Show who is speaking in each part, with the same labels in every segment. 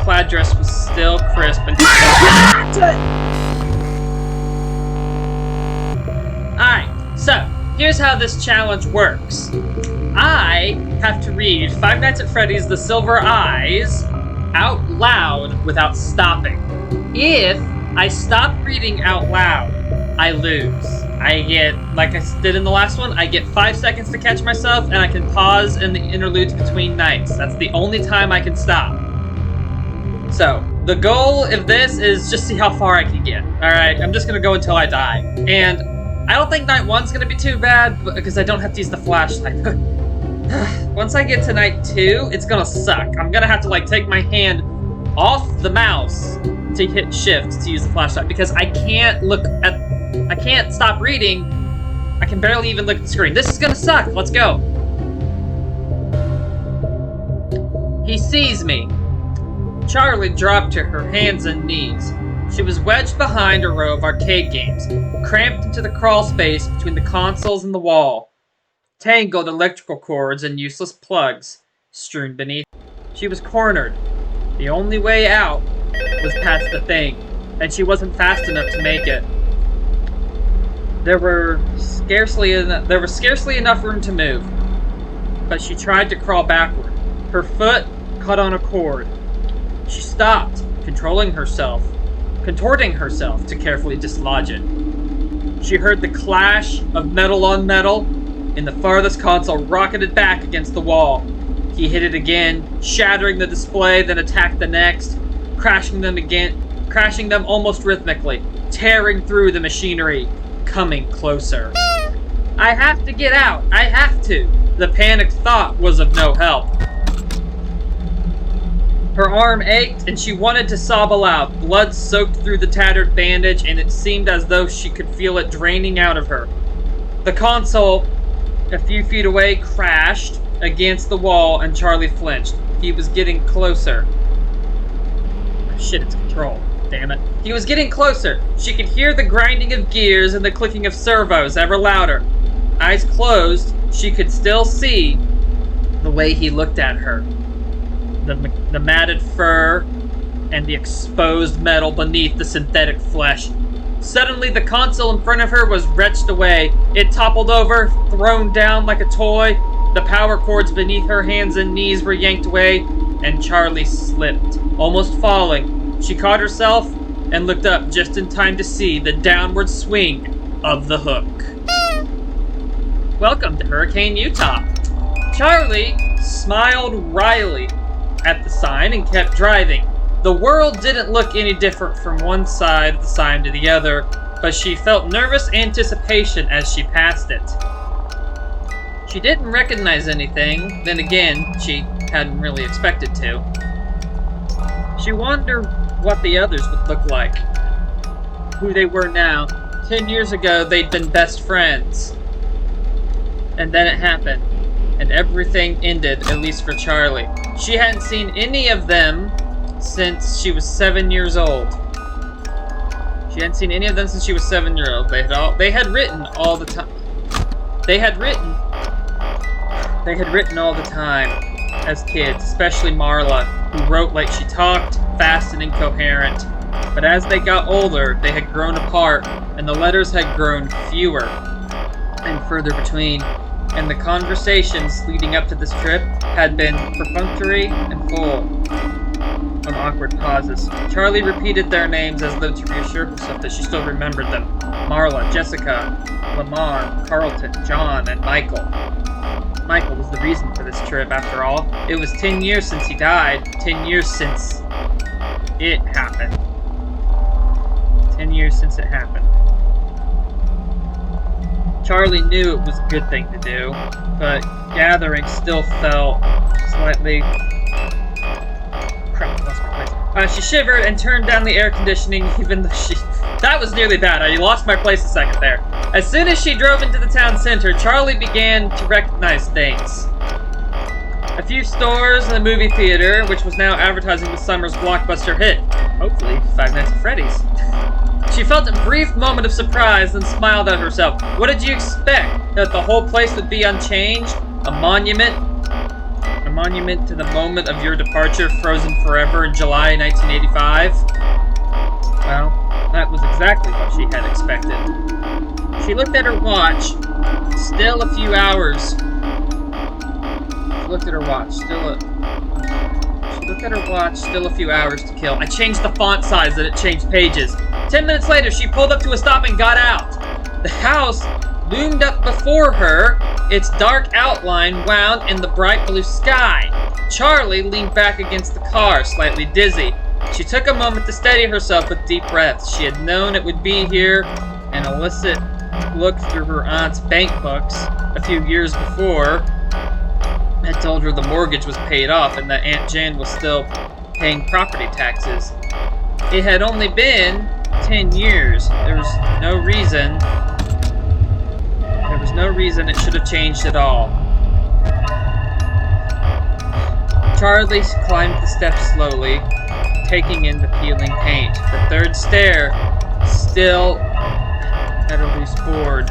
Speaker 1: plaid dress was still crisp and... Alright, so, here's how this challenge works. I have to read Five Nights at Freddy's The Silver Eyes out loud without stopping. If I stop reading out loud, I lose. I get, like I did in the last one, I get 5 seconds to catch myself, and I can pause in the interludes between nights. That's the only time I can stop. So, the goal of this is just see how far I can get. Alright, I'm just gonna go until I die. And I don't think night 1's gonna be too bad, because I don't have to use the flashlight. Once I get to night 2, it's gonna suck. I'm gonna have to, like, take my hand off the mouse to hit shift to use the flashlight, because I can't stop reading. I can barely even look at the screen. This is gonna suck. Let's go. He sees me. Charlie dropped to her hands and knees. She was wedged behind a row of arcade games, cramped into the crawl space between the consoles and the wall. Tangled electrical cords and useless plugs strewn beneath. She was cornered. The only way out was past the thing, and she wasn't fast enough to make it. There was scarcely enough room to move, but she tried to crawl backward. Her foot caught on a cord. She stopped, contorting herself to carefully dislodge it. She heard the clash of metal on metal, and the farthest console rocketed back against the wall. He hit it again, shattering the display, then attacked the next, crashing them almost rhythmically, tearing through the machinery, coming closer. I have to get out. I have to. The panicked thought was of no help. Her arm ached, and she wanted to sob aloud. Blood soaked through the tattered bandage, and it seemed as though she could feel it draining out of her. The console, a few feet away, crashed against the wall, and Charlie flinched. He was getting closer. Oh, shit, it's control. Damn it. He was getting closer. She could hear the grinding of gears and the clicking of servos ever louder. Eyes closed, she could still see the way he looked at her. The matted fur and the exposed metal beneath the synthetic flesh. Suddenly, the console in front of her was wrenched away. It toppled over, thrown down like a toy. The power cords beneath her hands and knees were yanked away, and Charlie slipped, almost falling. She caught herself and looked up just in time to see the downward swing of the hook. Welcome to Hurricane, Utah. Charlie smiled wryly at the sign and kept driving. The world didn't look any different from one side of the sign to the other, but she felt nervous anticipation as she passed it. She didn't recognize anything, then again, she hadn't really expected to. She wondered what the others would look like, who they were now. 10 years ago, they'd been best friends. And then it happened, and everything ended, at least for Charlie. She hadn't seen any of them since she was 7 years old. She hadn't seen any of them since she was 7 years old. They had written all the time. They had written all the time as kids, especially Marla, who wrote like she talked, fast and incoherent. But as they got older, they had grown apart, and the letters had grown fewer and further between. And the conversations leading up to this trip had been perfunctory and full of awkward pauses. Charlie repeated their names as though to reassure herself that she still remembered them. Marla, Jessica, Lamar, Carlton, John, and Michael. Michael was the reason for this trip, after all. It was 10 years since he died. 10 years since it happened. 10 years since it happened. Charlie knew it was a good thing to do, but gathering still felt slightly... Crap, I lost my place. She shivered and turned down the air conditioning, even though that was nearly bad. I lost my place a second there. As soon as she drove into the town center, Charlie began to recognize things. A few stores and a movie theater, which was now advertising the summer's blockbuster hit. Hopefully, Five Nights at Freddy's. She felt a brief moment of surprise, then smiled at herself. What did you expect? That the whole place would be unchanged? A monument? A A monument to the moment of your departure, frozen forever in July 1985? Well, that was exactly what she had expected. She looked at her watch. Still a few hours. She looked at her watch. Still a few hours to kill. I changed the font size that it changed pages. 10 minutes later, she pulled up to a stop and got out. The house loomed up before her, its dark outline wound in the bright blue sky. Charlie leaned back against the car, slightly dizzy. She took a moment to steady herself with deep breaths. She had known it would be here. An illicit look through her aunt's bank books a few years before had told her the mortgage was paid off and that Aunt Jan was still paying property taxes. It had only been 10 years. There was no reason it should have changed at all. Charlie climbed the steps slowly, taking in the peeling paint. The third stair still had a loose board.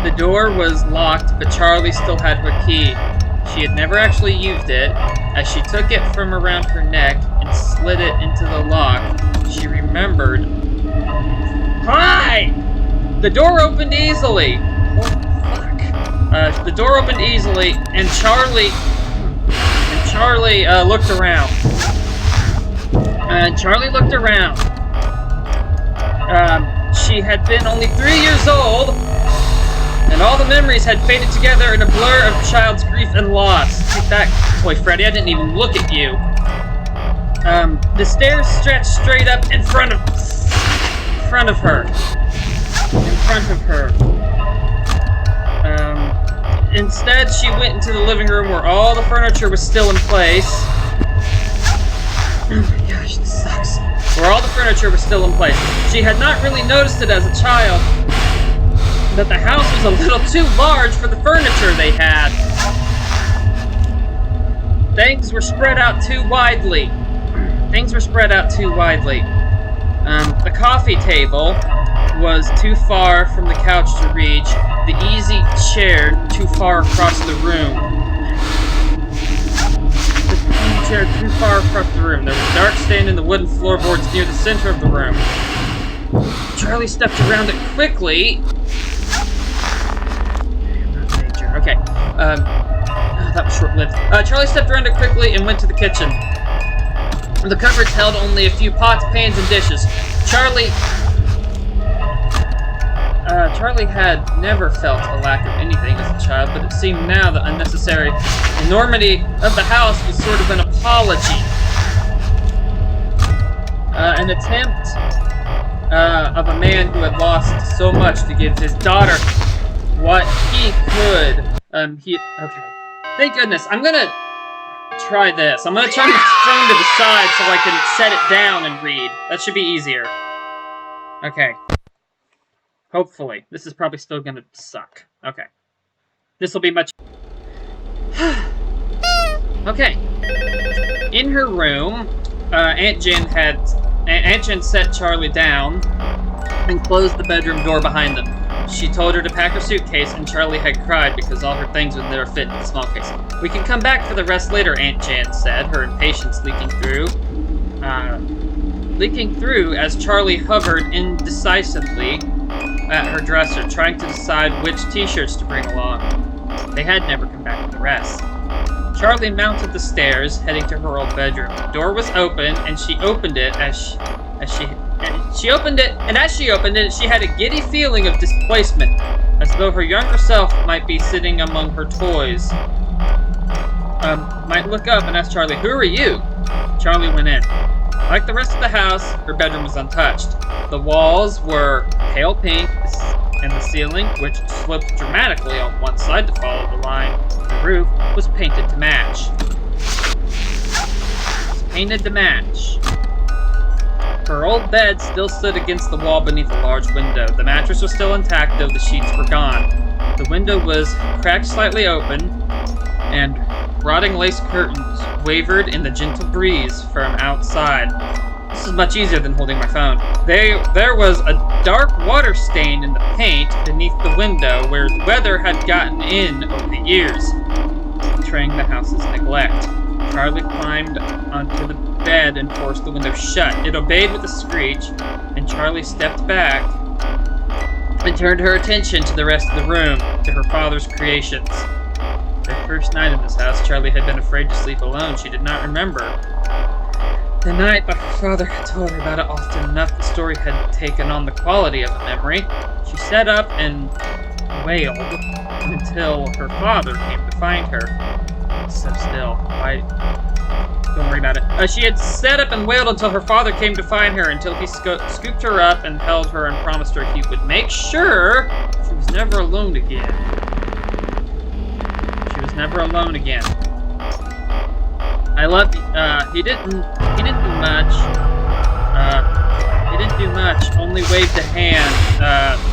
Speaker 1: The door was locked, but Charlie still had her key. She had never actually used it. As she took it from around her neck and slid it into the lock, she remembered. Hi! The door opened easily. What the fuck? The door opened easily, and Charlie looked around. She had been only 3 years old, and all the memories had faded together in a blur of child's grief and loss. Take that, boy, Freddy, I didn't even look at you. The stairs stretched straight up in front of her. Instead, she went into the living room where all the furniture was still in place. Oh my gosh, this sucks. Where all the furniture was still in place. She had not really noticed it as a child, that the house was a little too large for the furniture they had. Things were spread out too widely. The coffee table was too far from the couch to reach. The easy chair too far across the room. There was a dark stain in the wooden floorboards near the center of the room. Charlie stepped around it quickly. Okay. That was short-lived. Charlie stepped around it quickly and went to the kitchen. The cupboards held only a few pots, pans, and dishes. Charlie had never felt a lack of anything as a child, but it seemed now the unnecessary enormity of the house was sort of an apology. An attempt of a man who had lost so much to give his daughter what he could. Okay. Thank goodness. I'm gonna try this. I'm gonna turn the phone to the side so I can set it down and read. That should be easier. Okay. Hopefully. This is probably still gonna suck. Okay. This will be much... Okay. In her room, Aunt Jen set Charlie down and closed the bedroom door behind them. She told her to pack her suitcase, and Charlie had cried because all her things would never fit in the small case. "We can come back for the rest later," Aunt Jan said, her impatience leaking through as Charlie hovered indecisively at her dresser, trying to decide which t-shirts to bring along. They had never come back for the rest. Charlie mounted the stairs, heading to her old bedroom. The door was open, and she opened it as she opened it, she had a giddy feeling of displacement, as though her younger self might be sitting among her toys. Might look up and ask Charlie, "Who are you?" Charlie went in. Like the rest of the house, her bedroom was untouched. The walls were pale pink, and the ceiling, which sloped dramatically on one side to follow the line of the roof, was painted to match. Her old bed still stood against the wall beneath a large window. The mattress was still intact, though the sheets were gone. The window was cracked slightly open, and rotting lace curtains wavered in the gentle breeze from outside. This is much easier than holding my phone. There was a dark water stain in the paint beneath the window where the weather had gotten in over the years, betraying the house's neglect. Charlie climbed onto the bed and forced the window shut. It obeyed with a screech, and Charlie stepped back and turned her attention to the rest of the room, to her father's creations. Their first night in this house, Charlie had been afraid to sleep alone. She did not remember the night, but her father had told her about it often enough. The story had taken on the quality of a memory. She sat up and wailed until her father came to find her. So still, don't worry about it. She had sat up and wailed until her father came to find her, until he scooped her up and held her and promised her he would make sure she was never alone again. She was never alone again. I love you. He didn't do much. He didn't do much. Only waved a hand,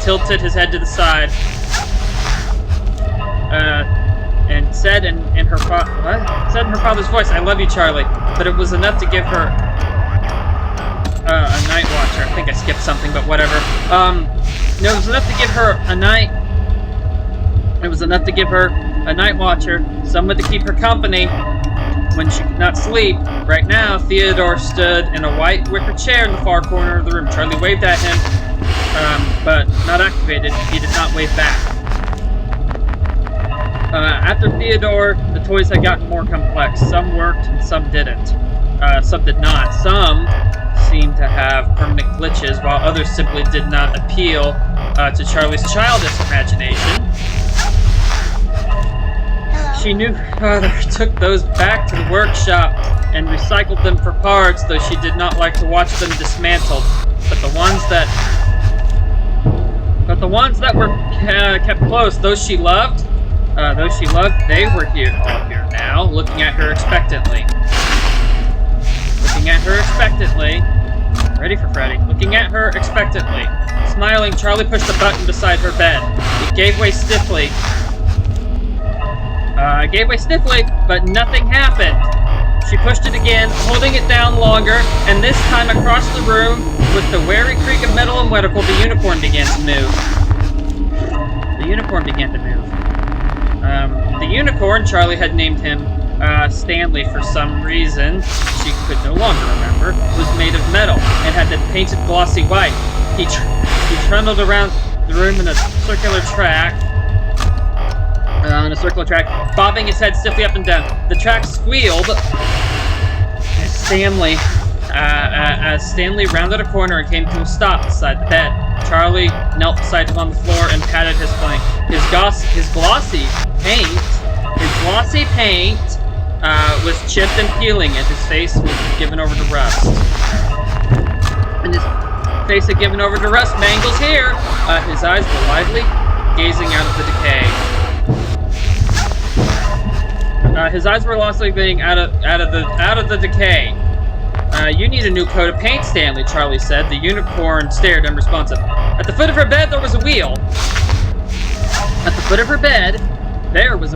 Speaker 1: tilted his head to the side, and said in her father's voice, "I love you, Charlie." But it was enough to give her a night watcher. I think I skipped something, but whatever. No, it was enough to give her a night. It was enough to give her a night watcher, someone to keep her company when she could not sleep. Right now, Theodore stood in a white wicker chair in the far corner of the room. Charlie waved at him, but not activated. He did not wave back. After Theodore, the toys had gotten more complex. Some worked and some didn't. Some did not. Some seemed to have permanent glitches, while others simply did not appeal to Charlie's childish imagination. She knew her father took those back to the workshop and recycled them for parts, though she did not like to watch them dismantled. But the ones that were kept close, those she loved, they were all here now, looking at her expectantly. Ready for Freddy. Looking at her expectantly. Smiling, Charlie pushed the button beside her bed. It gave way stiffly. But nothing happened. She pushed it again, holding it down longer, and this time across the room, with the wary creak of metal and medical, the unicorn began to move. The unicorn, Charlie had named him Stanley for some reason she could no longer remember, was made of metal and had been painted glossy white. He trundled around the room in a circular track, bobbing his head stiffly up and down. The track squealed as Stanley rounded a corner and came to a stop beside the bed. Charlie knelt beside him on the floor and patted his flank. His glossy paint was chipped and peeling, and his face was given over to rust. Mangles here. His eyes were lively, gazing out of the decay. Out of the decay. You need a new coat of paint, Stanley, Charlie said. The unicorn stared unresponsive. At the foot of her bed, there was a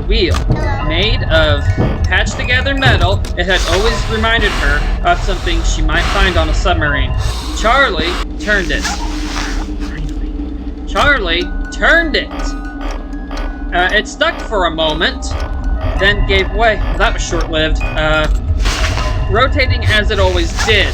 Speaker 1: wheel. Made of patched-together metal. It had always reminded her of something she might find on a submarine. Charlie turned it. It stuck for a moment, then gave way. That was short-lived. Rotating as it always did.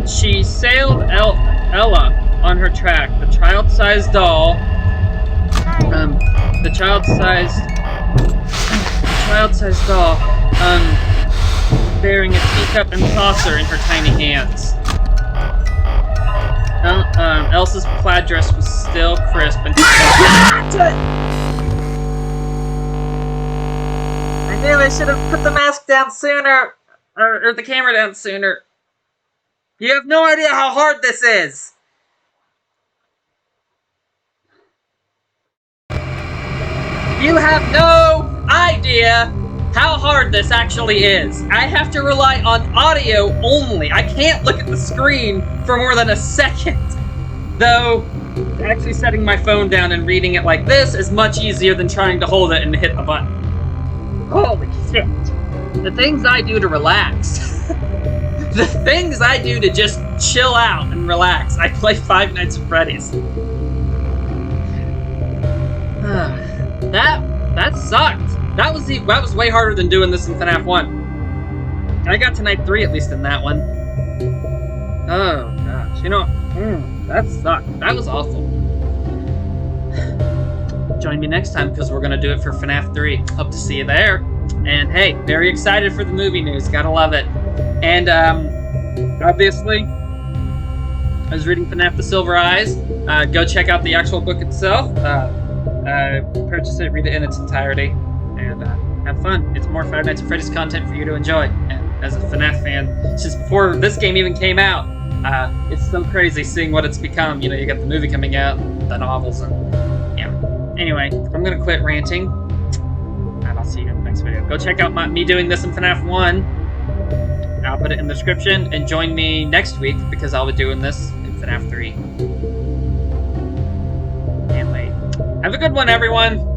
Speaker 1: She sailed Ella on her track, the child-sized doll. Bearing a teacup and saucer in her tiny hands. Elsa's plaid dress was still crisp and... I knew I should have put the mask down sooner, or the camera down sooner. You have no idea how hard this is! You have no idea how hard this actually is. I have to rely on audio only. I can't look at the screen for more than a second. Though, actually setting my phone down and reading it like this is much easier than trying to hold it and hit the button. Holy shit. The things I do to relax. The things I do to just chill out and relax. I play Five Nights at Freddy's. That sucked. That was way harder than doing this in FNAF 1. I got to night 3 at least in that one. Oh gosh, you know, that sucked. That was awful. Join me next time because we're gonna do it for FNAF 3. Hope to see you there. And hey, very excited for the movie news. Gotta love it. And obviously, I was reading FNAF The Silver Eyes. Go check out the actual book itself. Purchase it, read it in its entirety, and have fun. It's more Five Nights at Freddy's content for you to enjoy. And as a FNAF fan, since before this game even came out, it's so crazy seeing what it's become. You know, you got the movie coming out, the novels, and yeah. Anyway, I'm gonna quit ranting, and I'll see you in the next video. Go check out me doing this in FNAF 1. I'll put it in the description, and join me next week because I'll be doing this in FNAF 3. Can't wait. Have a good one, everyone!